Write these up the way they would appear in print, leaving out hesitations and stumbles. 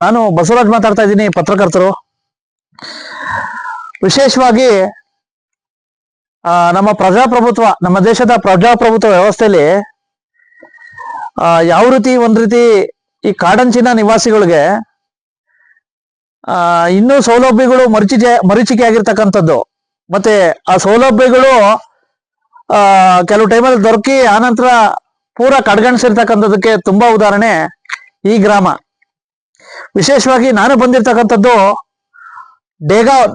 ನಾನು ಬಸವರಾಜ್ ಮಾತಾಡ್ತಾ ಇದ್ದೀನಿ, ಪತ್ರಕರ್ತರು. ವಿಶೇಷವಾಗಿ ನಮ್ಮ ಪ್ರಜಾಪ್ರಭುತ್ವ, ನಮ್ಮ ದೇಶದ ಪ್ರಜಾಪ್ರಭುತ್ವ ವ್ಯವಸ್ಥೆಯಲ್ಲಿ ಯಾವ ರೀತಿ ಒಂದ್ ರೀತಿ ಈ ಕಾಡಂಚಿನ ನಿವಾಸಿಗಳಿಗೆ ಇನ್ನೂ ಸೌಲಭ್ಯಗಳು ಮರೀಚಿಕೆ ಆಗಿರ್ತಕ್ಕಂಥದ್ದು, ಮತ್ತೆ ಆ ಸೌಲಭ್ಯಗಳು ಕೆಲವು ಟೈಮಲ್ಲಿ ದೊರಕಿ ಆನಂತರ ಪೂರ ಕಡ್ಗಣಿಸಿರ್ತಕ್ಕಂಥದಕ್ಕೆ ತುಂಬಾ ಉದಾಹರಣೆ ಈ ಗ್ರಾಮ. ವಿಶೇಷವಾಗಿ ನಾನು ಬಂದಿರ್ತಕ್ಕಂಥದ್ದು ಡೇಗಾವ್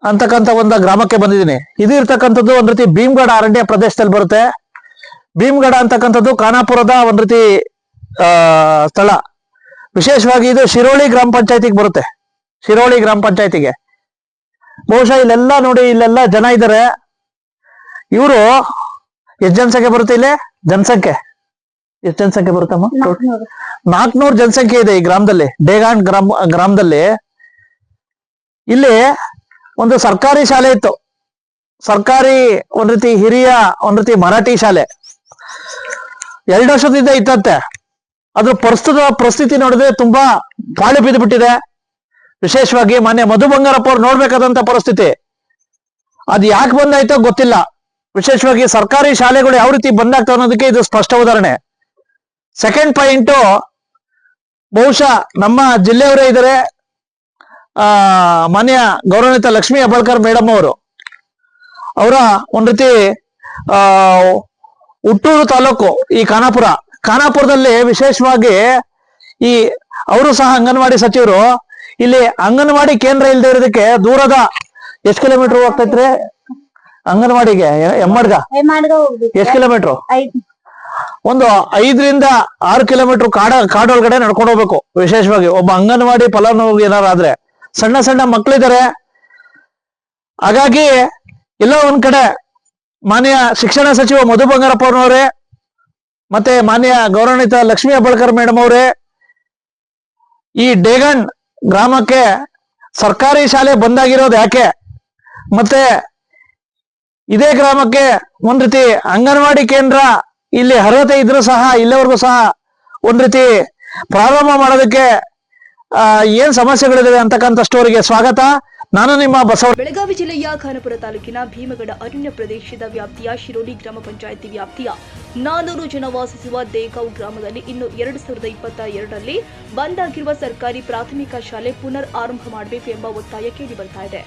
ಅಂತಕ್ಕಂಥ ಒಂದು ಗ್ರಾಮಕ್ಕೆ ಬಂದಿದ್ದೀನಿ. ಇದು ಇರ್ತಕ್ಕಂಥದ್ದು ಒಂದ್ ರೀತಿ ಭೀಮ್ಗಢ ಅರಣ್ಯ ಪ್ರದೇಶದಲ್ಲಿ ಬರುತ್ತೆ. ಭೀಮ್ಗಢ ಅಂತಕ್ಕಂಥದ್ದು ಖಾನಾಪುರದ ಒಂದ್ ರೀತಿ ಸ್ಥಳ. ವಿಶೇಷವಾಗಿ ಇದು ಶಿರೋಳಿ ಗ್ರಾಮ ಪಂಚಾಯತಿಗೆ ಬರುತ್ತೆ. ಶಿರೋಳಿ ಗ್ರಾಮ ಪಂಚಾಯತಿಗೆ ಬಹುಶಃ ಇಲ್ಲೆಲ್ಲ ನೋಡಿ, ಇಲ್ಲೆಲ್ಲ ಜನ ಇದ್ದಾರೆ. ಇವರು ಎಷ್ಟು ಜನಸಂಖ್ಯೆ ಬರುತ್ತೆ ಇಲ್ಲಿ? ಜನಸಂಖ್ಯೆ ಎಷ್ಟು ಜನಸಂಖ್ಯೆ ಬರುತ್ತಮ್ಮ? 400 ಜನಸಂಖ್ಯೆ ಇದೆ ಈ ಗ್ರಾಮದಲ್ಲಿ, ಡೇಗಾಣ್ ಗ್ರಾಮದಲ್ಲಿ. ಇಲ್ಲಿ ಒಂದು ಸರ್ಕಾರಿ ಶಾಲೆ ಇತ್ತು, ಸರ್ಕಾರಿ ಒಂದ್ ರೀತಿ ಹಿರಿಯ ಒಂದ್ ರೀತಿ ಮರಾಠಿ ಶಾಲೆ. 2 ವರ್ಷದಿಂದ ಇತ್ತಂತೆ. ಅದ್ರ ಪರಿಸ್ಥಿತಿ ನೋಡಿದ್ರೆ ತುಂಬಾ ಪಾಳು ಬಿದ್ದು ಬಿಟ್ಟಿದೆ. ವಿಶೇಷವಾಗಿ ಮೊನ್ನೆ ಮಧು ಬಂಗಾರಪ್ಪ ಅವ್ರು ನೋಡ್ಬೇಕಾದಂತ ಪರಿಸ್ಥಿತಿ. ಅದು ಯಾಕೆ ಬಂದಾಯ್ತೋ ಗೊತ್ತಿಲ್ಲ. ವಿಶೇಷವಾಗಿ ಸರ್ಕಾರಿ ಶಾಲೆಗಳು ಯಾವ ರೀತಿ ಬಂದಾಗ್ತಾವ ಅನ್ನೋದಕ್ಕೆ ಇದು ಸ್ಪಷ್ಟ ಉದಾಹರಣೆ. ಸೆಕೆಂಡ್ ಪಾಯಿಂಟು, ಬಹುಶಃ ನಮ್ಮ ಜಿಲ್ಲೆಯವರೇ ಇದ್ದಾರೆ, ಮಾನ್ಯ ಗೌರವಾನ್ವಿತ ಲಕ್ಷ್ಮೀ ಹೆಬ್ಬಾಳ್ಕರ್ ಮೇಡಮ್ ಅವರು. ಅವರ ಒಂದ್ ರೀತಿ ಹುಟ್ಟೂರು ತಾಲೂಕು ಈ ಖಾನಾಪುರದಲ್ಲಿ ವಿಶೇಷವಾಗಿ ಈ ಅವರು ಸಹ ಅಂಗನವಾಡಿ ಸಚಿವರು. ಇಲ್ಲಿ ಅಂಗನವಾಡಿ ಕೇಂದ್ರ ಇಲ್ಲದೆ ಇರೋದಕ್ಕೆ ದೂರದ ಎಷ್ಟು ಕಿಲೋಮೀಟರ್ ಹೋಗ್ತೈತ್ರಿ ಅಂಗನವಾಡಿಗೆ? ಎಮ್ಮಡ್ಗ ಎಷ್ಟು ಕಿಲೋಮೀಟರ್? ಒಂದು 5 ರಿಂದ 6 ಕಿಲೋಮೀಟರ್ ಕಾಡೊಳಗಡೆ ನಡ್ಕೊಂಡು ಹೋಗ್ಬೇಕು. ವಿಶೇಷವಾಗಿ ಒಬ್ಬ ಅಂಗನವಾಡಿ ಫಲಾನುಭವಿ ಏನಾರು ಆದ್ರೆ, ಸಣ್ಣ ಮಕ್ಕಳಿದ್ದಾರೆ. ಹಾಗಾಗಿ ಎಲ್ಲೋ ಒಂದ್ ಕಡೆ ಮಾನ್ಯ ಶಿಕ್ಷಣ ಸಚಿವ ಮಧು ಬಂಗಾರಪ್ಪ ಅವ್ರವರೇ ಮತ್ತೆ ಮಾನ್ಯ ಗೌರವಾನ್ವಿತ ಲಕ್ಷ್ಮೀ ಹೆಬ್ಬಾಳ್ಕರ್ ಮೇಡಮ್ ಅವರೇ ಈ ಡೇಗಣ್ ಗ್ರಾಮಕ್ಕೆ ಸರ್ಕಾರಿ ಶಾಲೆ ಬಂದಾಗಿರೋದು ಯಾಕೆ, ಮತ್ತೆ ಇದೇ ಗ್ರಾಮಕ್ಕೆ ಒಂದ್ ರೀತಿ ಅಂಗನವಾಡಿ ಕೇಂದ್ರ ಇಲ್ಲಿ ಅರ್ಹತೆ ಇದ್ರೂ ಸಹ ಇಲ್ಲಿವರೆಗೂ ಸಹ ಒಂದ್ ರೀತಿ ಪ್ರಾರಂಭ ಮಾಡೋದಕ್ಕೆ ಏನ್ ಸಮಸ್ಯೆಗಳಿದಾವೆ ಅಂತಕ್ಕಂಥ ಸ್ಟೋರಿಗೆ ಸ್ವಾಗತ. ನಾನು ನಿಮ್ಮ ಬೆಳಗಾವಿ ಜಿಲ್ಲೆಯ ಖಾನಾಪುರ ತಾಲೂಕಿನ ಭೀಮಗಢ ಅರಣ್ಯ ಪ್ರದೇಶದ ವ್ಯಾಪ್ತಿಯ ಶಿರೋಳಿ ಗ್ರಾಮ ಪಂಚಾಯಿತಿ ವ್ಯಾಪ್ತಿಯ 400 ಜನ ವಾಸಿಸುವ ದೇಗಾವ್ ಗ್ರಾಮದಲ್ಲಿ ಇನ್ನು 2022ರಲ್ಲಿ ಬಂದ್ ಆಗಿರುವ ಸರ್ಕಾರಿ ಪ್ರಾಥಮಿಕ ಶಾಲೆ ಪುನರ್ ಆರಂಭ ಮಾಡಬೇಕು ಎಂಬ ಒತ್ತಾಯ ಕೇಳಿ ಬರ್ತಾ ಇದೆ.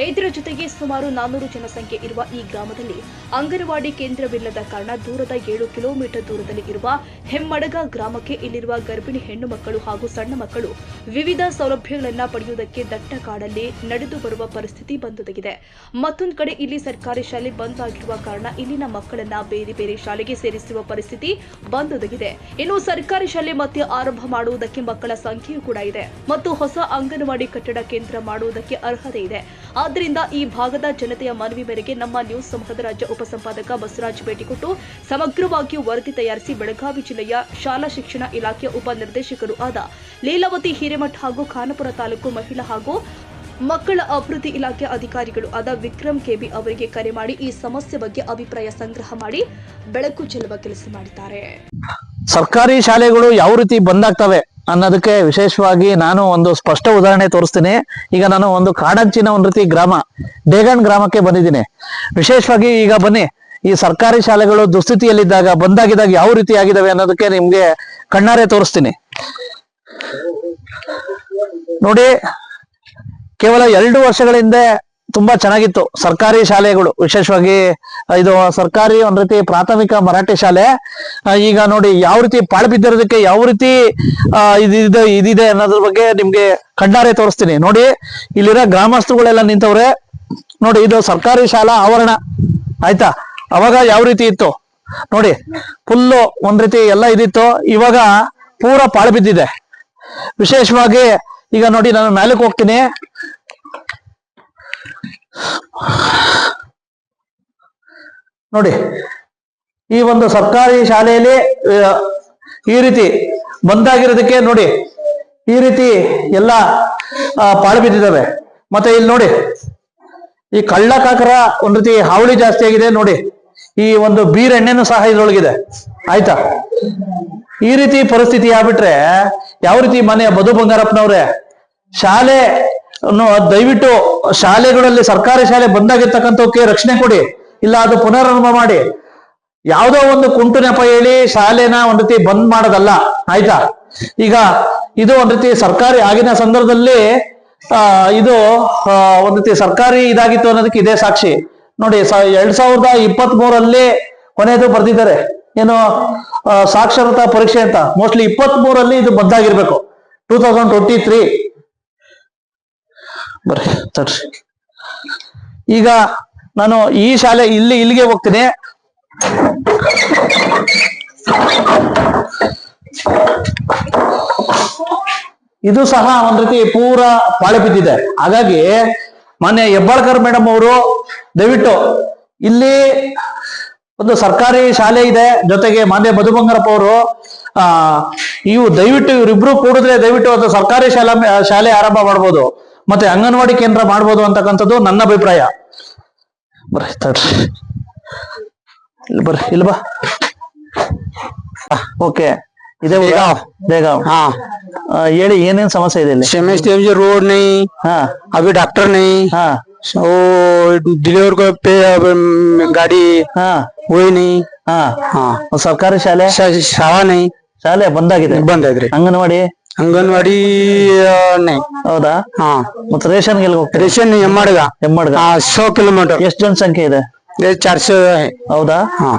ಇದರ ಜೊತೆಗೆ ಸುಮಾರು 400 ಜನಸಂಖ್ಯೆ ಇರುವ ಈ ಗ್ರಾಮದಲ್ಲಿ ಅಂಗನವಾಡಿ ಕೇಂದ್ರವಿಲ್ಲದ ಕಾರಣ ದೂರದ 7 ಕಿಲೋಮೀಟರ್ ದೂರದಲ್ಲಿ ಇರುವ ಹೆಮ್ಮಡಗ ಗ್ರಾಮಕ್ಕೆ ಇಲ್ಲಿರುವ ಗರ್ಭಿಣಿ ಹೆಣ್ಣು ಮಕ್ಕಳು ಹಾಗೂ ಸಣ್ಣ ಮಕ್ಕಳು ವಿವಿಧ ಸೌಲಭ್ಯಗಳನ್ನು ಪಡೆಯುವುದಕ್ಕೆ ದಟ್ಟ ಕಾಡಲ್ಲಿ ನಡೆದು ಬರುವ ಪರಿಸ್ಥಿತಿ ಬಂದೊದಗಿದೆ. ಮತ್ತೊಂದು ಕಡೆ ಇಲ್ಲಿ ಸರ್ಕಾರಿ ಶಾಲೆ ಬಂದ್ ಆಗಿರುವ ಕಾರಣ ಇಲ್ಲಿನ ಮಕ್ಕಳನ್ನ ಬೇರೆ ಬೇರೆ ಶಾಲೆಗೆ ಸೇರಿಸುವ ಪರಿಸ್ಥಿತಿ ಬಂದೊದಗಿದೆ. ಇನ್ನು ಸರ್ಕಾರಿ ಶಾಲೆ ಮತ್ತೆ ಆರಂಭ ಮಾಡುವುದಕ್ಕೆ ಮಕ್ಕಳ ಸಂಖ್ಯೆಯೂ ಕೂಡ ಇದೆ ಮತ್ತು ಹೊಸ ಅಂಗನವಾಡಿ ಕಟ್ಟಡ ಕೇಂದ್ರ ಮಾಡುವುದಕ್ಕೆ ಅರ್ಹತೆ ಇದೆ. ಆದ್ದರಿಂದ ಈ ಭಾಗದ ಜನತೆಯ ಮನವಿ ಮೇರೆಗೆ ನಮ್ಮ ನ್ಯೂಸ್ ಸಮೂಹದ ರಾಜ್ಯ ಉಪಸಂಪಾದಕ ಬಸವರಾಜ್ ಭೇಟಿ ಕೊಟ್ಟು ಸಮಗ್ರವಾಗಿ ವರದಿ ತಯಾರಿಸಿ ಬೆಳಗಾವಿ ಜಿಲ್ಲೆಯ ಶಾಲಾ ಶಿಕ್ಷಣ ಇಲಾಖೆಯ ಉಪನಿರ್ದೇಶಕರು ಆದ ಲೀಲಾವತಿ ಹಿರೇಮಠ ಹಾಗೂ ಖಾನಾಪುರ ತಾಲೂಕು ಮಹಿಳಾ ಹಾಗೂ ಮಕ್ಕಳ ಅಭಿವೃದ್ಧಿ ಇಲಾಖೆ ಅಧಿಕಾರಿಗಳು ಆದ ವಿಕ್ರಮ್ ಕೆಬಿ ಅವರಿಗೆ ಕರೆ ಮಾಡಿ ಈ ಸಮಸ್ಯೆ ಬಗ್ಗೆ ಅಭಿಪ್ರಾಯ ಸಂಗ್ರಹ ಮಾಡಿ ಬೆಳಕು ಚೆಲ್ಲುವ ಕೆಲಸ ಮಾಡಿದ್ದಾರೆ. ಸರ್ಕಾರಿ ಶಾಲೆಗಳು ಯಾವ ರೀತಿ ಬಂದಾಗ್ತವೆ ಅನ್ನೋದಕ್ಕೆ ವಿಶೇಷವಾಗಿ ನಾನು ಒಂದು ಸ್ಪಷ್ಟ ಉದಾಹರಣೆ ತೋರಿಸ್ತೀನಿ. ಈಗ ನಾನು ಒಂದು ಕಾಡಂಚಿನ ಒಂದ್ ರೀತಿ ಗ್ರಾಮ ಡೇಗಣ್ ಗ್ರಾಮಕ್ಕೆ ಬಂದಿದ್ದೀನಿ. ವಿಶೇಷವಾಗಿ ಈಗ ಬನ್ನಿ, ಈ ಸರ್ಕಾರಿ ಶಾಲೆಗಳು ದುಸ್ಥಿತಿಯಲ್ಲಿದ್ದಾಗ ಬಂದಾಗಿದ್ದಾಗ ಯಾವ ರೀತಿ ಆಗಿದಾವೆ ಅನ್ನೋದಕ್ಕೆ ನಿಮ್ಗೆ ಕಣ್ಣಾರೆ ತೋರಿಸ್ತೀನಿ. ನೋಡಿ, ಕೇವಲ 2 ವರ್ಷಗಳ ಹಿಂದೆ ತುಂಬಾ ಚೆನ್ನಾಗಿತ್ತು ಸರ್ಕಾರಿ ಶಾಲೆಗಳು. ವಿಶೇಷವಾಗಿ ಇದು ಸರ್ಕಾರಿ ಒಂದ್ ರೀತಿ ಪ್ರಾಥಮಿಕ ಮರಾಠಿ ಶಾಲೆ. ಈಗ ನೋಡಿ ಯಾವ ರೀತಿ ಪಾಳು ಬಿದ್ದಿರೋದಕ್ಕೆ ಯಾವ ರೀತಿ ಇದಿದೆ ಅನ್ನೋದ್ರ ಬಗ್ಗೆ ನಿಮ್ಗೆ ಕಣ್ಣಾರೆ ತೋರಿಸ್ತೀನಿ. ನೋಡಿ, ಇಲ್ಲಿರೋ ಗ್ರಾಮಸ್ಥರುಗಳೆಲ್ಲ ನಿಂತವ್ರೆ. ನೋಡಿ, ಇದು ಸರ್ಕಾರಿ ಶಾಲಾ ಆವರಣ ಆಯ್ತಾ. ಅವಾಗ ಯಾವ ರೀತಿ ಇತ್ತು ನೋಡಿ, ಫುಲ್ಲು ಒಂದ್ ರೀತಿ ಎಲ್ಲ ಇದಿತ್ತು. ಇವಾಗ ಪೂರ ಪಾಳು ಬಿದ್ದಿದೆ. ವಿಶೇಷವಾಗಿ ಈಗ ನೋಡಿ, ನಾನು ಮೇಲಕ್ಕೆ ಹೋಗ್ತೀನಿ. ನೋಡಿ, ಈ ಒಂದು ಸರ್ಕಾರಿ ಶಾಲೆಯಲ್ಲಿ ಈ ರೀತಿ ಬಂದಾಗಿರೋದಕ್ಕೆ ನೋಡಿ ಈ ರೀತಿ ಎಲ್ಲ ಪಾಳು ಬಿದ್ದಿದ್ದಾವೆ. ಮತ್ತೆ ಇಲ್ಲಿ ನೋಡಿ, ಈ ಕಳ್ಳ ಕಾಕರ ಒಂದ್ ರೀತಿ ಹಾವಳಿ ಜಾಸ್ತಿ ಆಗಿದೆ. ನೋಡಿ, ಈ ಒಂದು ಬೀರೆಣ್ಣೆನೂ ಸಹ ಇದ್ರೊಳಗಿದೆ. ಆಯ್ತಾ, ಈ ರೀತಿ ಪರಿಸ್ಥಿತಿ ಆಗ್ಬಿಟ್ರೆ ಯಾವ ರೀತಿ ಮನೆಯ ಮಧು ಬಂಗಾರಪ್ಪನವ್ರೆ ಶಾಲೆ ದಯವಿಟ್ಟು ಶಾಲೆಗಳಲ್ಲಿ ಸರ್ಕಾರಿ ಶಾಲೆ ಬಂದಾಗಿರ್ತಕ್ಕಂಥವಕ್ಕೆ ರಕ್ಷಣೆ ಕೊಡಿ, ಇಲ್ಲ ಅದು ಪುನರಾರಂಭ ಮಾಡಿ. ಯಾವುದೋ ಒಂದು ಕುಂಟು ನೆಪ ಹೇಳಿ ಶಾಲೆನ ಒಂದ್ ರೀತಿ ಬಂದ್ ಮಾಡೋದಲ್ಲ. ಆಯ್ತಾ, ಈಗ ಇದು ಒಂದ್ ರೀತಿ ಸರ್ಕಾರಿ ಆಗಿನ ಸಂದರ್ಭದಲ್ಲಿ ಇದು ಒಂದ್ ರೀತಿ ಸರ್ಕಾರಿ ಇದಾಗಿತ್ತು ಅನ್ನೋದಕ್ಕೆ ಇದೇ ಸಾಕ್ಷಿ ನೋಡಿ. 2023 ಕೊನೆಯದು ಬರ್ದಿದ್ದಾರೆ ಏನು ಸಾಕ್ಷರತಾ ಪರೀಕ್ಷೆ ಅಂತ. ಮೋಸ್ಟ್ಲಿ 23 ಇದು ಬಂದಾಗಿರ್ಬೇಕು. 2023 ಬರ್ರಿ ತಡ್ರಿ. ಈಗ ನಾನು ಈ ಶಾಲೆ ಇಲ್ಲಿಗೆ ಹೋಗ್ತೀನಿ. ಇದು ಸಹ ಒಂದ್ ರೀತಿ ಪೂರ ಪಾಳೆ ಬಿದ್ದಿದೆ. ಹಾಗಾಗಿ ಮಾನ್ಯ ಹೆಬ್ಬಾಳ್ಕರ್ ಮೇಡಮ್ ಅವರು ದಯವಿಟ್ಟು ಇಲ್ಲಿ ಒಂದು ಸರ್ಕಾರಿ ಶಾಲೆ ಇದೆ, ಜೊತೆಗೆ ಮಾನ್ಯ ಮಧು ಬಂಗಾರಪ್ಪ ಅವರು ದಯವಿಟ್ಟು ಇವರಿಬ್ರು ಕೂಡಿದ್ರೆ ದಯವಿಟ್ಟು ಒಂದು ಸರ್ಕಾರಿ ಶಾಲೆ ಆರಂಭ ಮಾಡ್ಬೋದು, ಮತ್ತೆ ಅಂಗನವಾಡಿ ಕೇಂದ್ರ ಮಾಡ್ಬೋದು ಅಂತಕ್ಕಂಥದ್ದು ನನ್ನ ಅಭಿಪ್ರಾಯ. ಬರ್ರಿ ತಡ್ರಿ, ಇಲ್ಲಿ ಬರ್ರಿ, ಇಲ್ಲಿ ಬಾ. ಓಕೆ, ಇದೆ बेगांव. हाँ ಹೇಳಿ ಏನೇನ್ ಸಮಸ್ಯೆ ಇದೆ ಇಲ್ಲಿ? समझते हैं रोड नहीं, हाँ अभी डॉक्टर नहीं, हाँ वो डिलीवर को पे गाड़ी हाँ वही नहीं, हाँ हाँ ಸರ್ಕಾರಿ ಶಾಲೆ शाला नहीं, ಶಾಲೆ ಬಂದಾಗಿದೆ. बंद है. ಅಂಗನವಾಡಿ अंगनवाड़ी नहीं. ಹೌದಾ? हाँ ಮತ್ತೆ ರೇಷನ್ ಗೆಲ್ ಹೋಗ್ತೀರಿ? रेशन नहीं, एम्मड़गा. ಹೆಮ್ಮಡ್ಗ. हाँ 100 किलोमीटर. ಎಷ್ಟು ಜನಸಂಖ್ಯೆ ಇದೆ? 400 है. ಹೌದಾ? हाँ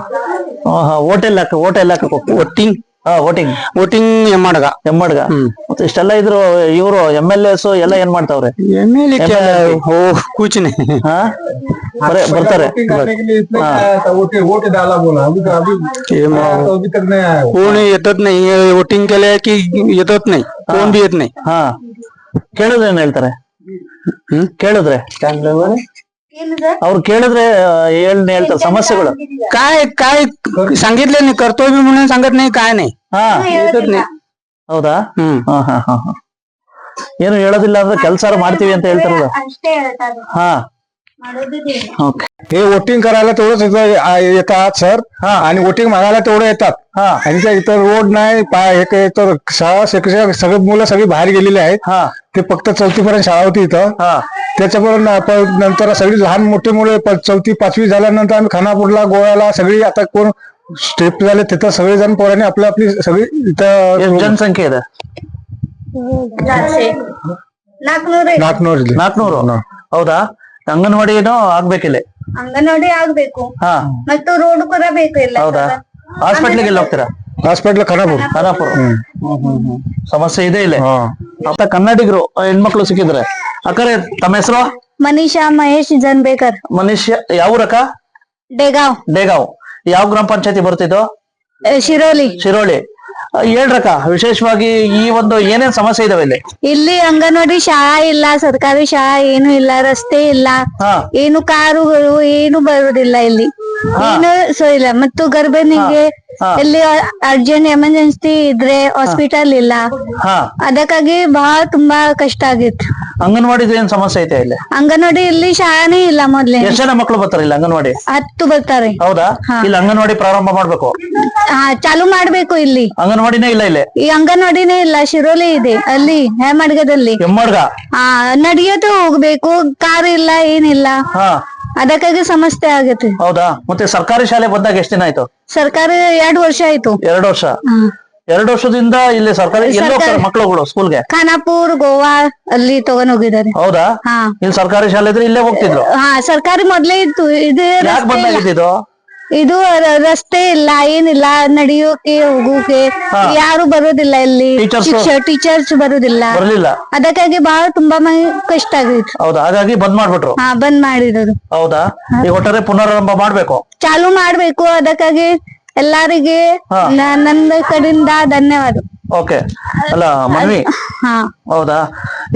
ಹೋಟೆಲ್ ಹಾಕಕ್ ಹೋಗ್ತೀವಿ. Voting voting voting Hemmadaga. Hemmadaga. ಮತ್ತೆ ಇಷ್ಟೆಲ್ಲ ಇದ್ರು ಇವರು MLAs ಎಲ್ಲ ಏನ್ ಮಾಡ್ತಾವ್ರೆ? एमएलए क्या वो कुछ नहीं. ಹಾ ಬರ್ತಾರೆ. वोट डाला बोला अभी तक नहीं आया वो। कोण येतच नहीं वोटिंग केले की येतच नाही, कोण बी येत नाही. ಹಾ ಕೇಳಿದ್ರೆ ಏನ್ ಹೇಳ್ತಾರೆ? ಕೇಳಿದ್ರೆ ಅವ್ರು ಕೇಳಿದ್ರೆ ಹೇಳ್ತಾರೆ ಸಮಸ್ಯೆಗಳು. काय काय सांगितले नाही, करतोय मी म्हणून सांगत नाही, काय नाही. ಹಾ येतच नाही. ಹೌದಾ? हम्म ಹಾ ಹಾ ಹಾ ಹಾ ಏನು ಹೇಳೋದಿಲ್ಲ ಅಂದ್ರೆ ಕೆಲಸ ಮಾಡ್ತೀವಿ ಅಂತ ಹೇಳ್ತಾರಲ್ಲ. ಹಾ ಓಕೆ. हे वोटिंग करायला तेवढंच येतात सर, हा. आणि वोटिंग मागायला तेवढं येतात. हा आणि त्या इथं रोड नाही, तर शाळा शिक्षक सगळे मुलं सगळी बाहेर गेलेली आहेत. हा ते फक्त 4थी पर्यंत शाळा होती इथं. हा त्याच्यापर्यंत नंतर सगळी लहान मोठे मुले 4थी 5वी झाल्यानंतर आम्ही खानापूरला गोव्याला सगळी आता कोण स्टेप झाले तिथं सगळेजण पोरांनी आपली आपली सगळी ಎಷ್ಟು इथं ಜನಸಂಖ್ಯೆ ಇದೆ? 400 400. ಹೌದಾ? ಅಂಗನವಾಡಿನೂ ಆಗ್ಬೇಕಿಲ್ಲಿ. ಅಂಗನವಾಡಿ ಆಗ್ಬೇಕು ಹಾ ಮತ್ತು ರೋಡ್ ಕೂಡ ಬೇಕು ಎಲ್ಲ. ಹೌದಾ? ಹಾಸ್ಪಿಟ್ಲಿಗೆ ಎಲ್ಲಿ ಹೋಗ್ತೀರಾ? ಹಾಸ್ಪಿಟ್ಲ್ ಖಾನಾಪುರ. ಖಾನಾಪುರ. ಸಮಸ್ಯೆ ಇದೆ ಇಲ್ಲಿ. ಹಾ ಮತ್ತೆ ಕನ್ನಡಿಗರು ಹೆಣ್ಮಕ್ಳು ಸಿಕ್ಕಿದ್ರೆ. ಅಕ್ಕರೆ ತಮ್ಮ ಹೆಸರು? ಮನೀಷಾ ಮಹೇಶ್ ಜನ್ಬೇಕರ್, ಮನುಷ್ಯ ಯಾವ ಊರಕ್ಕ? ಡೇಗಾಂವ್, ಡೇಗಾಂವ್. ಯಾವ ಗ್ರಾಮ ಪಂಚಾಯತಿ ಬರ್ತಿದ್ದು? ಶಿರೋಲಿ. ಶಿರೋಳಿ. ಹೇಳ್ರಕ್ಕ, ವಿಶೇಷವಾಗಿ ಈ ಒಂದು ಏನೇನ್ ಸಮಸ್ಯೆ ಇದಾವೆ ಇಲ್ಲಿ? ಇಲ್ಲಿ ಅಂಗನವಾಡಿ ಶಾಲಾ ಇಲ್ಲ, ಸರ್ಕಾರಿ ಶಾಲಾ ಏನು ಇಲ್ಲ, ರಸ್ತೆ ಇಲ್ಲ, ಹಾ ಏನು ಕಾರುಗಳು ಏನು ಬರುವುದಿಲ್ಲ ಇಲ್ಲಿ, ಏನು ಸೊ ಇಲ್ಲ. ಮತ್ತು ಗರ್ಭಿಣಿಗೆ ಹಾ. ಇಲ್ಲಿ ಅರ್ಜೆಂಟ್ ಎಮರ್ಜೆನ್ಸಿ ಇದ್ರೆ ಹಾಸ್ಪಿಟಲ್ ಇಲ್ಲ, ಹಾ ಅದಕ್ಕಾಗಿ ಬಹಳ ತುಂಬಾ ಕಷ್ಟ ಆಗಿತ್ತು. ಅಂಗನವಾಡಿದು ಏನ್ ಸಮಸ್ಯೆ ಐತೆ ಇಲ್ಲಿ? ಅಂಗನವಾಡಿ ಇಲ್ಲಿ ಶಾಲಾನೇ ಇಲ್ಲ. ಮೊದ್ಲೇ ಎಷ್ಟು ಜನ ಮಕ್ಳು ಬರ್ತಾರೆ ಇಲ್ಲಿ ಅಂಗನವಾಡಿ? 10 ಬರ್ತಾರೆ. ಹೌದಾ? ಹಾ. ಇಲ್ಲಿ ಅಂಗನವಾಡಿ ಪ್ರಾರಂಭ ಮಾಡ್ಬೇಕು. ಹಾ ಚಾಲು ಮಾಡ್ಬೇಕು ಇಲ್ಲಿ. ಅಂಗನವಾಡಿನೇ ಇಲ್ಲ ಇಲ್ಲಿ. ಈ ಅಂಗನವಾಡಿನೇ ಇಲ್ಲ, ಶಿರೋಲಿ ಇದೆ ಅಲ್ಲಿ ಹೇಮಡ್ಗದಲ್ಲಿ. ಹೆಮ್ಮಡ್ಗ. ಆ ನಡೆಯೋದು ಹೋಗ್ಬೇಕು, ಕಾರ್ ಇಲ್ಲ, ಏನಿಲ್ಲ, ಹಾ ಅದಕ್ಕಾಗಿ ಸಮಸ್ಯೆ ಆಗುತ್ತೆ. ಹೌದಾ? ಮತ್ತೆ ಸರ್ಕಾರಿ ಶಾಲೆ ಬಂದಾಗ ಎಷ್ಟು ದಿನ ಆಯ್ತು? ಸರ್ಕಾರಿ 2 ವರ್ಷ ಆಯ್ತು. 2 ವರ್ಷ. 2 ವರ್ಷದಿಂದ ಇಲ್ಲಿ ಸರ್ಕಾರಿ ಎಲ್ಲಿ ಹೋಗ್ತಾರೆ ಮಕ್ಳುಗಳು ಸ್ಕೂಲ್ಗೆ? ಖಾನಾಪುರ್, ಗೋವಾ ಅಲ್ಲಿ ತಗೊಂಡ್ ಹೋಗಿದ್ದಾರೆ. ಹೌದಾ? ಹಾ ಇಲ್ಲಿ ಸರ್ಕಾರಿ ಶಾಲೆ ಇದ್ರೆ ಇಲ್ಲೇ ಹೋಗ್ತಿದ್ರು. ಹಾ ಸರ್ಕಾರಿ ಮೊದ್ಲೇ ಇತ್ತು. ಇದು ಯಾಕೆ ರಸ್ತೆ ಇಲ್ಲ. ಬಂದಾಗಿದ್ದು? ಇದು ರಸ್ತೆ ಇಲ್ಲ, ಏನಿಲ್ಲ, ನಡೆಯೋಕೆ ಹೋಗೋಕೆ ಹಾ. ಯಾರು ಬರೋದಿಲ್ಲ ಇಲ್ಲಿ, Teachers? ಟೀಚರ್ಸ್ ಬರೋದಿಲ್ಲ, ಬರ್ಲಿಲ್ಲ. ಅದಕ್ಕಾಗಿ ಬಹಳ ತುಂಬಾ ಕಷ್ಟ ಆಗಿತ್ತು. ಹೌದಾ? ಹಾಗಾಗಿ ಬಂದ್ ಮಾಡ್ಬಿಟ್ರು. ಹಾ ಬಂದ್ ಮಾಡಿರೋದು. ಹೌದಾ? ಈಗ ಒಟ್ಟಾರೆ ಪುನರಾರಂಭ ಮಾಡ್ಬೇಕು. ಚಾಲು ಮಾಡ್ಬೇಕು, ಅದಕ್ಕಾಗಿ ಎಲ್ಲರಿಗೆ ಹಾ. ನನ್ನ ಕಡೆಯಿಂದ ಧನ್ಯವಾದ. ಓಕೆ. ಅಲ್ಲ ಮನ್ವಿ. ಹಾ ಹೌದಾ?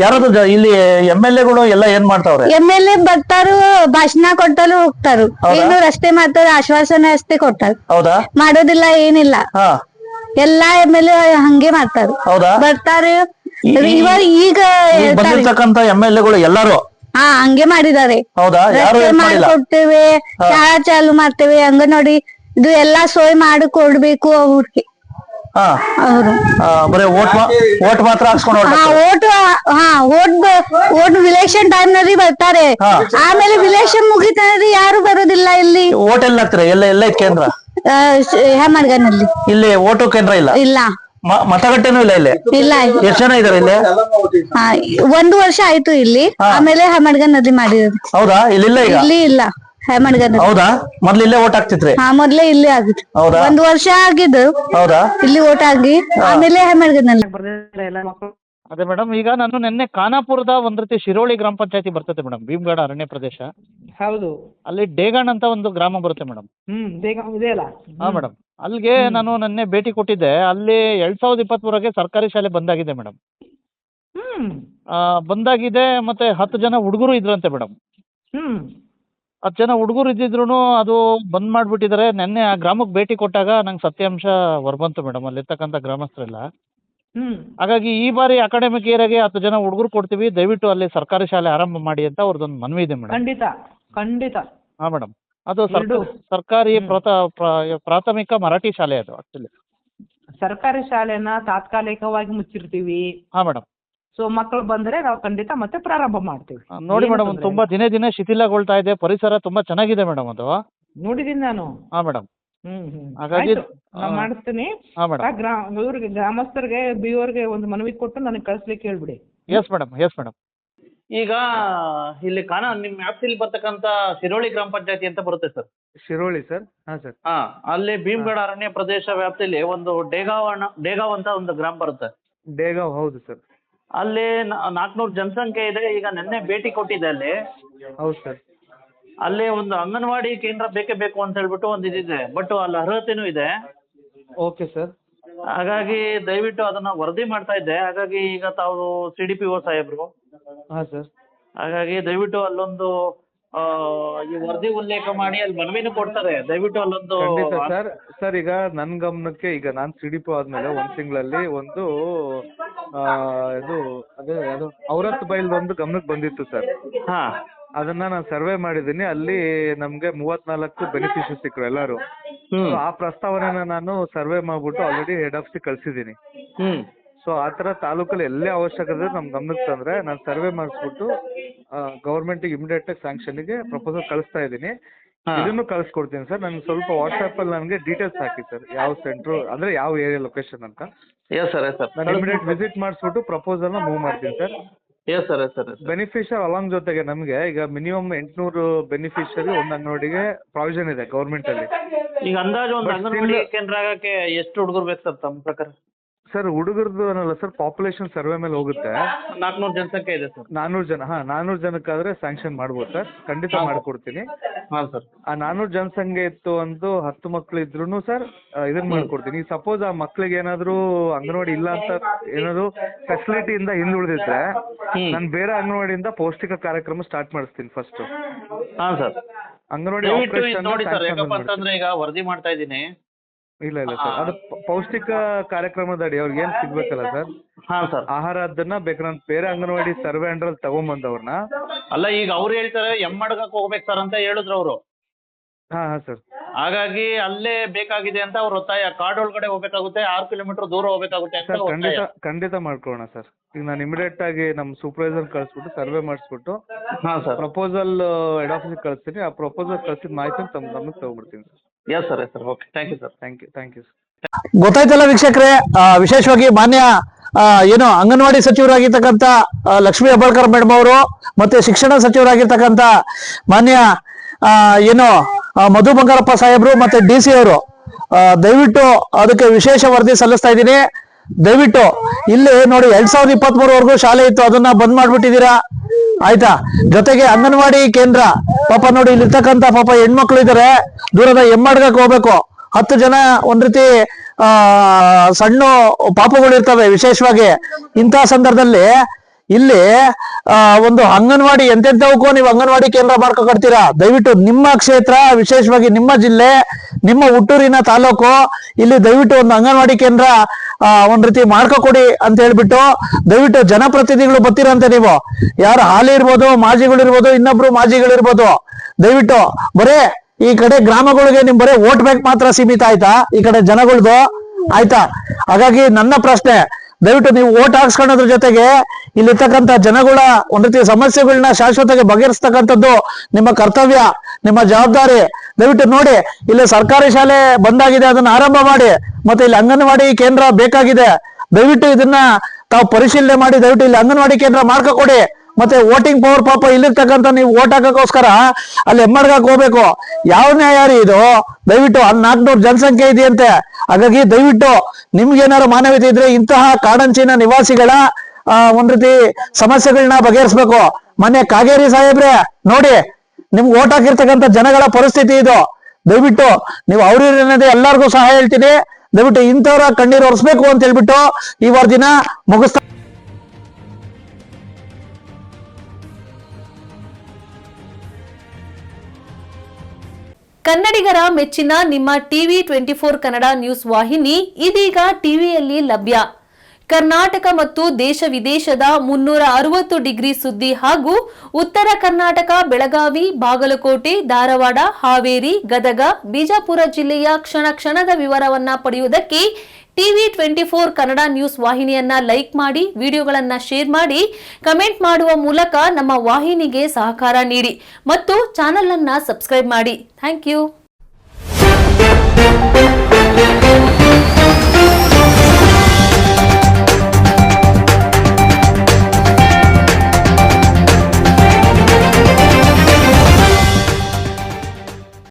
ಯಾರಾದ್ರೂ ಇಲ್ಲಿ MLAಗಳು ಎಲ್ಲ ಏನ್ ಮಾಡ್ತಾವ್ರೆ? MLA ಬರ್ತಾರು, ಭಾಷಣ ಕೊಡ್ತಾರು, ಹೋಗ್ತಾರು. ಹೌದಾ? ಏನು ರಸ್ತೆ ಮಾಡ್ತಾರ, ಆಶ್ವಾಸನೆ ಅಷ್ಟೇ ಕೊಡ್ತಾರ, ಹೌದಾ? ಮಾಡೋದಿಲ್ಲ, ಏನಿಲ್ಲ. ಹಾ ಎಲ್ಲಾ MLA ಹಂಗೆ ಮಾಡ್ತಾರು, ಹೌದಾ? ಬರ್ತಾರೆ. ಇವಾಗ ಈಗ ಈಗ ಬಂದಿರ್ತಕ್ಕಂತ MLAಗಳು ಎಲ್ಲಾರು ಹಾ ಹಂಗೆ ಮಾಡಿದ್ದಾರೆ. ಹೌದಾ? ಯಾರು ರಸ್ತೆ help ಮಾಡಿಲ್ಲ? ಮಾಡ್ಕೊಡ್ತೇವೆ, ಶಾಲಾ ಚಾಲು ಮಾಡ್ತೇವೆ, ಅಂಗನವಾಡಿ ಇದು ಎಲ್ಲಾ ಸೋಯ್ ಮಾಡಿ ಕೊಡ್ಬೇಕು ಅವ್ರಿಗೆ. ಹಾ ಅವರು ಬರೀ ಓಟ್ ಮಾತ್ರ ಹಾಕ್ಸ್ಕೊಂಡು ಹಾ ಹೊರಟು. ಓಟ್ ವಿಲೇಷನ್ ಟೈಮ್ ನಲ್ಲಿ ಬರ್ತಾರೆ. ಹಾ. ಆಮೇಲೆ ವಿಲೇಷನ್ ಮುಗಿತಂದ್ರೆ ಯಾರು ಬರೋದಿಲ್ಲ ಇಲ್ಲಿ. ಓಟ್ ಎಲ್ಲ ಹಾಕ್ತಾರೆ? ಎಲ್ಲ ಐತ್ ಕೇಂದ್ರ? ಹೆಮ್ಮಡ್ಗನಲ್ಲಿ ಇಲ್ಲಿ ಓಟು ಕೇಂದ್ರ ಇಲ್ಲ? ಇಲ್ಲ ಮತಗಟ್ಟೆನೂ ಇಲ್ಲ ಇಲ್ಲಿ? ಇಲ್ಲ. ಎಷ್ಟು ಜನ ಇದಾರೆ ಇಲ್ಲಿ? ಹಾ, 1 ವರ್ಷ ಆಯ್ತು ಇಲ್ಲಿ. ಆಮೇಲೆ ಹೆಮ್ಮಡ್ಗನಲ್ಲಿ ಮಾಡಿರೋದು. ಹೌದಾ? ಇಲ್ಲಿಲ್ಲ ಈಗ? ಇಲ್ಲಿ ಇಲ್ಲ ಹೆಮ್ಮಡ್ಗನಲ್ಲಿ. ಹೌದಾ? ಮೊದ್ಲು ಇಲ್ಲೇ ಓಟ್ ಹಾಕ್ತಿದ್ರಿ? ಹಾ, ಮೊದ್ಲೇ ಇಲ್ಲಿ ಆಗಿತ್ತು. ಹೌದಾ? 1 ವರ್ಷ ಆಗಿದ್ದು ಹೌದಾ? ಇಲ್ಲಿ ಓಟ್ ಆಗಿ ಆಮೇಲೆ ಹೆಮ್ಮಡ್ಗನಲ್ಲಿ. ಅದೇ ಮೇಡಮ್, ಈಗ ನಾನು ನಿನ್ನೆ ಖಾನಾಪುರದ ಒಂದ್ ರೀತಿ ಶಿರೋಳಿ ಗ್ರಾಮ ಪಂಚಾಯತಿ ಬರ್ತದೆ ಮೇಡಮ್, ಭೀಮಗಡ ಅರಣ್ಯ ಪ್ರದೇಶ. ಹೌದು. ಅಲ್ಲಿ ಡೇಗಣ್ ಅಂತ ಒಂದು ಗ್ರಾಮ ಬರುತ್ತೆ ಮೇಡಮ್. ಬೇಗ ಇದೆಯಲ್ಲ. ಹಾ ಮೇಡಮ್, ಅಲ್ಲಿಗೆ ನಾನು ನಿನ್ನೆ ಭೇಟಿ ಕೊಟ್ಟಿದ್ದೆ. ಅಲ್ಲಿ 2023ಗೆ ಸರ್ಕಾರಿ ಶಾಲೆ ಬಂದಾಗಿದೆ ಮೇಡಮ್. ಹ್ಮ್ ಬಂದಾಗಿದೆ. ಮತ್ತೆ 10 ಜನ ಹುಡುಗರು ಇದ್ರಂತೆ ಮೇಡಮ್. ಹ್ಮ್ 10 ಜನ ಹುಡುಗರು ಇದ್ದಿದ್ರು ಅದು ಬಂದ್ ಮಾಡ್ಬಿಟ್ಟಿದ್ದಾರೆ. ನಿನ್ನೆ ಆ ಗ್ರಾಮಕ್ಕೆ ಭೇಟಿ ಕೊಟ್ಟಾಗ ನಂಗೆ ಸತ್ಯಾಂಶ ಹೊರಬಂತು ಮೇಡಮ್, ಅಲ್ಲಿರ್ತಕ್ಕಂಥ ಗ್ರಾಮಸ್ಥರೆಲ್ಲ. ಹ್ಮ್ ಹಾಗಾಗಿ ಈ ಬಾರಿ ಅಕಾಡೆಮಿಕ್ ಇಯರ್ಗೆ 10 ಜನ ಹುಡುಗರು ಕೊಡ್ತೀವಿ, ದಯವಿಟ್ಟು ಅಲ್ಲಿ ಸರ್ಕಾರಿ ಶಾಲೆ ಆರಂಭ ಮಾಡಿ ಅಂತ ಅವ್ರದ್ದೊಂದು ಮನವಿ ಇದೆ ಮೇಡಮ್. ಖಂಡಿತ ಖಂಡಿತ. ಹಾ ಮೇಡಮ್, ಅದು ಎರಡು. ಸರ್ಕಾರಿ ಪ್ರಾಥಮಿಕ ಮರಾಠಿ ಶಾಲೆ ಅದು ಆಕ್ಚುಲಿ. ಸರ್ಕಾರಿ ಶಾಲೆನ ತಾತ್ಕಾಲಿಕವಾಗಿ ಮುಚ್ಚಿರ್ತೀವಿ. ಹಾ ಮೇಡಮ್. ಸೊ ಮಕ್ಕಳು ಬಂದ್ರೆ ನಾವು ಖಂಡಿತ ಮತ್ತೆ ಪ್ರಾರಂಭ ಮಾಡ್ತೀವಿ. ನೋಡಿ ಏನು ಮೇಡಮ್, ತೊಂದ್ರೆ ತುಂಬಾ ದಿನೇ ದಿನೇ ಶಿಥಿಲಗೊಳ್ತಾ ಇದೆ. ಪರಿಸರ ತುಂಬಾ ಚೆನ್ನಾಗಿದೆ ಮೇಡಮ್ ಅದು. ಇಲ್ಲ. ನೋಡಿದೀನಿ ನಾನು. ಹಾ ಮೇಡಮ್. ಹ್ಮ್ ಹಾಗಾಗಿ ಆಯ್ತು, ನಾನ್ ಮಾಡಿಸ್ತೀನಿ. ಹಾ ಮೇಡಮ್. ಇವ್ರಿಗೆ ಗ್ರಾಮಸ್ಥರಿಗೆ ಬಿಯೋರ್ಗೆ ಒಂದು ಮನವಿ ಕೊಟ್ಟು ನನಗೆ ಕಳಿಸ್ಲಿಕ್ಕೆ ಹೇಳ್ಬಿಡಿ. Yes madam, yes madam. ಈಗ ಇಲ್ಲಿ ನಿಮ್ಮ ವ್ಯಾಪ್ತಿಲಿ ಬರ್ತಕ್ಕಂತ ಶಿರೋಳಿ ಗ್ರಾಮ ಪಂಚಾಯತಿ ಅಂತ ಬರುತ್ತೆ ಸರ್. ಶಿರೋಳಿ ಸರ್. ಹಾ ಸರ್. ಹಾ, ಅಲ್ಲಿ ಭೀಮಗಡ ಅರಣ್ಯ ಪ್ರದೇಶ ವ್ಯಾಪ್ತಿಲಿ ಒಂದು ಡೇಗಾವ್ ಅಂತ ಒಂದು ಗ್ರಾಮ ಬರುತ್ತೆ. ಡೇಗಾವ್, ಹೌದು ಸರ್. ಅಲ್ಲಿ 400 ಜನಸಂಖ್ಯೆ ಇದೆ. ಈಗ ನಿನ್ನೆ ಭೇಟಿ ಕೊಟ್ಟಿದ್ದೆ ಅಲ್ಲಿ. ಹೌದು ಸರ್. ಅಲ್ಲಿ ಒಂದು ಅಂಗನವಾಡಿ ಕೇಂದ್ರ ಬೇಕೇ ಬೇಕು ಅಂತ ಹೇಳ್ಬಿಟ್ಟು ಒಂದು ಇದಿದೆ, ಬಟ್ ಅಲ್ಲಿ ಅರ್ಹತೆನೂ ಇದೆ. Okay sir. ಹಾಗಾಗಿ ದಯವಿಟ್ಟು ಅದನ್ನ ವರದಿ ಮಾಡ್ತಾ ಇದ್ದೆ. ಹಾಗಾಗಿ ಈಗ ತಾವು CDPO ಸಾಹೇಬ್ರು, ಹಾ ಸರ್. ಹಾಗಾಗಿ ದಯವಿಟ್ಟು ಅಲ್ಲೊಂದು ಈ ವರದಿ ಉಲ್ಲೇಖ ಮಾಡಿ ಅಲ್ಲಿ ಮನವಿನೂ ಕೊಡ್ತಾರೆ. ದಯವಿಟ್ಟು ಅಲ್ಲೊಂದು ಖಂಡಿತ ಸರ್. ಸರ್, ಈಗ ನನ್ನ ಗಮನಕ್ಕೆ, ಈಗ ನಾನು CDPO ಆದ್ಮೇಲೆ 1 ತಿಂಗಳಲ್ಲಿ ಒಂದು ಇದು ಅದು ಔರತ್ ಬೈಲ್ ಒಂದು ಗಮನಕ್ಕೆ ಬಂದಿತ್ತು ಸರ್. ಹಾ, ಅದನ್ನ ನಾನು ಸರ್ವೆ ಮಾಡಿದ್ದೀನಿ. ಅಲ್ಲಿ ನಮ್ಗೆ 34 ಬೆನಿಫಿಷರಿ ಸಿಕ್ಕರು ಎಲ್ಲಾರು. ಆ ಪ್ರಸ್ತಾವನೆನ ನಾನು ಸರ್ವೆ ಮಾಡ್ಬಿಟ್ಟು ಆಲ್ರೆಡಿ ಹೆಡ್ ಆಫೀಸ್ ಕಳ್ಸಿದ್ದೀನಿ. ಸೊ ಆ ತರ ತಾಲೂಕಲ್ಲಿ ಎಲ್ಲೇ ಅವಶ್ಯಕತೆ ನಮ್ ಗಮನಕ್ಕೆ ತಂದ್ರೆ ನಾನು ಸರ್ವೆ ಮಾಡಿಸ್ಬಿಟ್ಟು ಗೌರ್ಮೆಂಟ್ ಇಮಿಡಿಯೇಟ್ ಸ್ಯಾಂಕ್ಷನ್ ಗೆ ಪ್ರಪೋಸಲ್ ಕಳಿಸ್ತಾ ಇದ್ದೀನಿ. ಇದನ್ನು ಕಳಿಸ್ಕೊಡ್ತೀನಿ ಸರ್. ನನ್ಗೆ ಸ್ವಲ್ಪ ವಾಟ್ಸ್ಆಪ್ ಅಲ್ಲಿ ನನಗೆ ಡೀಟೇಲ್ಸ್ ಹಾಕಿ ಸರ್, ಯಾವ ಸೆಂಟ್ರು ಅಂದ್ರೆ ಯಾವ ಏರಿಯಾ ಲೊಕೇಶನ್ ಅಂತ. ನಾನು ಇಮಿಡಿಯೇಟ್ ವಿಸಿಟ್ ಮಾಡಿಸ್ಬಿಟ್ಟು ಪ್ರಪೋಸಲ್ ನ ಮೂವ್ ಮಾಡ್ತೀನಿ ಸರ್. ಬೆನಿಫಿಷಿಯರ್ ಅಲಾಂಗ್ ಜೊತೆಗೆ ನಮಗೆ ಈಗ ಮಿನಿಮಮ್ 800 ಬೆನಿಫಿಷಿಯರಿ ಒಂದು ಅಂಗನವಾಡಿಗೆ ಪ್ರಾವಿಷನ್ ಇದೆ ಗೌರ್ಮೆಂಟ್ ಅಲ್ಲಿ. ಈಗ ಅಂದಾಜು ಒಂದು ಅಂಗನವಾಡಿ ಕೇಂದ್ರ ಆಗಕ್ಕೆ ಎಷ್ಟು ಹುಡುಗರು ಬೇಕು ಸರ್ ತಮ್ಮ ಪ್ರಕಾರ? ಸರ್, ಹುಡುಗರದ್ದು ಅನ್ನಲ್ಲ ಸರ್, ಪಾಪ್ಯುಲೇಷನ್ ಸರ್ವೆ ಮೇಲೆ ಹೋಗುತ್ತೆ. 400 ಜನಸಂಖ್ಯೆ ಇದೆ ಸರ್. 400 ಜನ. 400 ಜನಕ್ಕಾದ್ರೆ ಸ್ಯಾಂಕ್ಷನ್ ಮಾಡ್ಬೋದು ಸರ್, ಖಂಡಿತ ಮಾಡ್ಕೊಡ್ತೀನಿ. ಹಾಂ ಸರ್. ಆ 400 ಜನಸಂಖ್ಯೆ ಇತ್ತು ಒಂದು 10 ಮಕ್ಳು ಇದ್ರು ಸರ್ ಇದನ್ನ ಮಾಡ್ಕೊಡ್ತೀನಿ. ಸಪೋಸ್ ಆ ಮಕ್ಳಿಗೆ ಏನಾದ್ರು ಅಂಗನವಾಡಿ ಇಲ್ಲ ಅಂತ ಏನಾದ್ರು ಫೆಸಿಲಿಟಿಯಿಂದ ಹಿಂದುಳಿದಿದ್ರೆ ನಾನು ಬೇರೆ ಅಂಗನವಾಡಿಯಿಂದ ಪೌಷ್ಟಿಕ ಕಾರ್ಯಕ್ರಮ ಸ್ಟಾರ್ಟ್ ಮಾಡಿಸ್ತೀನಿ ಫಸ್ಟ್. ಹಾಂ ಸರ್. ಅಂಗನವಾಡಿ ನೋಡಿ ಸರ್, ಯಾಕಪ್ಪ ಅಂತಂದ್ರೆ ಈಗ ವರದಿ ಮಾಡ್ತಾ ಇದ್ದೀನಿ. ಇಲ್ಲ ಸರ್, ಅದು ಪೌಷ್ಟಿಕ ಕಾರ್ಯಕ್ರಮದ ಅಡಿ ಅವ್ರಿಗೆ ಏನ್ ಸಿಗ್ಬೇಕಲ್ಲ ಸರ್. ಹಾಂ ಸರ್. ಆಹಾರ ಅದನ್ನ ಬೇಕು ನಾನು ಬೇರೆ ಅಂಗನವಾಡಿ ಸರ್ವೆ ಅಂಡ್ರಲ್ಲಿ ತಗೊಂಬಂದವ್ರನ್ನ. ಅಲ್ಲ, ಈಗ ಅವ್ರು ಹೇಳ್ತಾರೆ ಎಮ್ಮಡ್ಗಕ್ಕೆ ಹೋಗ್ಬೇಕು ಸರ್ ಅಂತ ಹೇಳಿದ್ರು ಅವರು. ಹಾ ಸರ್. ಹಾಗಾಗಿ ಅಲ್ಲೇ ಬೇಕಾಗಿದೆ ಅಂತ ಅವ್ರ ಒತ್ತಾಯ. ಕಾಡ್ ಒಳಗಡೆ ಹೋಗ್ಬೇಕಾಗುತ್ತೆ, 6 ಕಿಲೋಮೀಟರ್ ದೂರ ಹೋಗ್ಬೇಕಾಗುತ್ತೆ ಅಂತ ಸರ್, ಒತ್ತಾಯ. ಖಂಡಿತ ಮಾಡ್ಕೊಳ್ಳೋಣ ಸರ್. ಈಗ ನಾನು ಇಮಿಡಿಯೇಟ್ ಆಗಿ ನಮ್ಮ ಸೂಪರ್ವೈಸರ್ ಕಳಿಸ್ಬಿಟ್ಟು ಸರ್ವೆ ಮಾಡಿಸ್ಬಿಟ್ಟು ಪ್ರಪೋಸಲ್ ಹೆಡ್ ಆಫೀಸ್ ಕಳಿಸ್ತೀನಿ. ಆ ಪ್ರಪೋಸಲ್ ಕಳಿಸಿದ ಮಾಹಿತಿ ತಮ್ಮ ಗಮನಕ್ಕೆ ತಗೊಂಡ್ಬಿಡ್ತೀನಿ sir. Yes sir, yes sir. Okay, thank you sir. Thank you sir. ಗೊತ್ತಾಯ್ತಲ್ಲ ವೀಕ್ಷಕರೇ, ವಿಶೇಷವಾಗಿ ಮಾನ್ಯ ಏನು ಅಂಗನವಾಡಿ ಸಚಿವರಾಗಿರ್ತಕ್ಕಂಥ ಲಕ್ಷ್ಮೀ ಹೆಬ್ಬಾಳ್ಕರ್ ಮೇಡಮ್ ಅವರು ಮತ್ತೆ ಶಿಕ್ಷಣ ಸಚಿವರಾಗಿರ್ತಕ್ಕಂಥ ಮಾನ್ಯ ಏನು ಮಧು ಬಂಗಾರಪ್ಪ ಸಾಹೇಬ್ರು ಮತ್ತೆ DC ಅವರು ದಯವಿಟ್ಟು ಅದಕ್ಕೆ ವಿಶೇಷ ವರದಿ ಸಲ್ಲಿಸ್ತಾ ಇದ್ದೀನಿ. ದಯವಿಟ್ಟು ಇಲ್ಲಿ ನೋಡಿ 2023ವರೆಗೂ ಶಾಲೆ ಇತ್ತು, ಅದನ್ನ ಬಂದ್ ಮಾಡ್ಬಿಟ್ಟಿದ್ದೀರಾ, ಆಯ್ತಾ? ಜೊತೆಗೆ ಅಂಗನವಾಡಿ ಕೇಂದ್ರ ಪಾಪ ನೋಡಿ ಇಲ್ಲಿರ್ತಕ್ಕಂಥ ಪಾಪ ಹೆಣ್ಮಕ್ಳು ಇದಾರೆ, ದೂರದ ಎಮ್ಮಡ್ಗಕ್ಕೆ ಹೋಗ್ಬೇಕು. 10 ಜನ ಒಂದ್ ರೀತಿ ಸಣ್ಣ ಪಾಪುಗಳು ಇರ್ತವೆ. ವಿಶೇಷವಾಗಿ ಇಂತಹ ಸಂದರ್ಭದಲ್ಲಿ ಇಲ್ಲಿ ಒಂದು ಅಂಗನವಾಡಿ ಎಂತೆಂತವಕ್ಕೂ ನೀವು ಅಂಗನವಾಡಿ ಕೇಂದ್ರ ಮಾಡ್ಕೊಡ್ತೀರಾ. ದಯವಿಟ್ಟು ನಿಮ್ಮ ಕ್ಷೇತ್ರ, ವಿಶೇಷವಾಗಿ ನಿಮ್ಮ ಜಿಲ್ಲೆ, ನಿಮ್ಮ ಹುಟ್ಟೂರಿನ ತಾಲೂಕು, ಇಲ್ಲಿ ದಯವಿಟ್ಟು ಒಂದು ಅಂಗನವಾಡಿ ಕೇಂದ್ರ ಒಂದ್ ರೀತಿ ಮಾಡ್ಕೊಡಿ ಅಂತ ಹೇಳ್ಬಿಟ್ಟು ದಯವಿಟ್ಟು ಜನಪ್ರತಿನಿಧಿಗಳು ಬರ್ತೀರಂತೆ. ನೀವು ಯಾರು ಹಾಲಿ ಇರ್ಬೋದು, ಮಾಜಿಗಳಿರ್ಬೋದು, ಇನ್ನೊಬ್ರು ಮಾಜಿಗಳಿರ್ಬೋದು, ದಯವಿಟ್ಟು ಬರೇ ಈ ಕಡೆ ಗ್ರಾಮಗಳಿಗೆ ನಿಮ್ ಬರೇ ವೋಟ್ ಬ್ಯಾಂಕ್ ಮಾತ್ರ ಸೀಮಿತ ಆಯ್ತಾ, ಈ ಕಡೆ ಜನಗಳ್ದು ಆಯ್ತಾ? ಹಾಗಾಗಿ ನನ್ನ ಪ್ರಶ್ನೆ, ದಯವಿಟ್ಟು ನೀವು ವೋಟ್ ಹಾಕ್ಸ್ಕೊಳ್ಳೋದ್ರ ಜೊತೆಗೆ ಇಲ್ಲಿರ್ತಕ್ಕಂಥ ಜನಗಳ ಒಂದ್ ರೀತಿ ಸಮಸ್ಯೆಗಳನ್ನ ಶಾಶ್ವತವಾಗಿ ಬಗೆಹರಿಸ್ತಕ್ಕಂಥದ್ದು ನಿಮ್ಮ ಕರ್ತವ್ಯ, ನಿಮ್ಮ ಜವಾಬ್ದಾರಿ. ದಯವಿಟ್ಟು ನೋಡಿ, ಇಲ್ಲಿ ಸರ್ಕಾರಿ ಶಾಲೆ ಬಂದಾಗಿದೆ, ಅದನ್ನ ಆರಂಭ ಮಾಡಿ. ಮತ್ತೆ ಇಲ್ಲಿ ಅಂಗನವಾಡಿ ಕೇಂದ್ರ ಬೇಕಾಗಿದೆ, ದಯವಿಟ್ಟು ಇದನ್ನ ತಾವು ಪರಿಶೀಲನೆ ಮಾಡಿ ದಯವಿಟ್ಟು ಇಲ್ಲಿ ಅಂಗನವಾಡಿ ಕೇಂದ್ರ ಮಾಡ್ಕೊಡಿ. ಮತ್ತೆ ವೋಟಿಂಗ್ ಪವರ್ ಪಾಪ ಇಲ್ಲಿರ್ತಕ್ಕಂಥ ನೀವು ವೋಟ್ ಹಾಕಕ್ಕೋಸ್ಕರ ಅಲ್ಲಿ ಹೆಮ್ಮಡ್ಗಕ್ಕೆ ಹೋಗ್ಬೇಕು. ಯಾವ ನ್ಯಾಯ ರೀ ಇದು? ದಯವಿಟ್ಟು 400 ಜನಸಂಖ್ಯೆ ಇದೆಯಂತೆ. ಹಾಗಾಗಿ ದಯವಿಟ್ಟು ನಿಮ್ಗೇನಾದ್ರು ಮಾನವೀಯತೆ ಇದ್ರೆ ಇಂತಹ ಕಾಡಂಚಿನ ನಿವಾಸಿಗಳ ಒಂದ್ ರೀತಿ ಸಮಸ್ಯೆಗಳನ್ನ ಬಗೆಹರಿಸ್ಬೇಕು. ಮೊನ್ನೆ ಕಾಗೇರಿ ಸಾಹೇಬ್ರೆ ನೋಡಿ, ನಿಮ್ಗೆ ವೋಟ್ ಹಾಕಿರ್ತಕ್ಕಂಥ ಜನಗಳ ಪರಿಸ್ಥಿತಿ ಇದು. ದಯವಿಟ್ಟು ನೀವು ಅವ್ರಿನ್ನದೇ ಎಲ್ಲರಿಗೂ ಸಹ ಹೇಳ್ತೀನಿ, ದಯವಿಟ್ಟು ಇಂಥವ್ರ ಕಣ್ಣೀರು ಒರೆಸ್ಬೇಕು ಅಂತ ಹೇಳ್ಬಿಟ್ಟು ಈ ದಿನ ಮುಗಿಸ್ತಾ. ಕನ್ನಡಿಗರ ಮೆಚ್ಚಿನ ನಿಮ್ಮ ಟಿವಿ 24 ಕನ್ನಡ ನ್ಯೂಸ್ ವಾಹಿನಿ ಇದೀಗ ಟಿವಿಯಲ್ಲಿ ಲಭ್ಯ. ಕರ್ನಾಟಕ ಮತ್ತು ದೇಶ ವಿದೇಶದ 360 ಡಿಗ್ರಿ ಸುದ್ದಿ ಹಾಗೂ ಉತ್ತರ ಕರ್ನಾಟಕ, ಬೆಳಗಾವಿ, ಬಾಗಲಕೋಟೆ, ಧಾರವಾಡ, ಹಾವೇರಿ, ಗದಗ, ಬಿಜಾಪುರ ಜಿಲ್ಲೆಯ ಕ್ಷಣ ಕ್ಷಣದ ವಿವರವನ್ನ ಪಡೆಯುವುದಕ್ಕೆ ಟಿವಿ 24 ಕನ್ನಡ ನ್ಯೂಸ್ ವಾಹಿನಿಯನ್ನ ಲೈಕ್ ಮಾಡಿ, ವಿಡಿಯೋಗಳನ್ನ ಶೇರ್ ಮಾಡಿ, ಕಮೆಂಟ್ ಮಾಡುವ ಮೂಲಕ ನಮ್ಮ ವಾಹಿನಿಗೆ ಸಹಕಾರ ನೀಡಿ ಮತ್ತು ಚಾನೆಲ್ ಅನ್ನ ಸಬ್ಸ್ಕ್ರೈಬ್ ಮಾಡಿ. Thank you.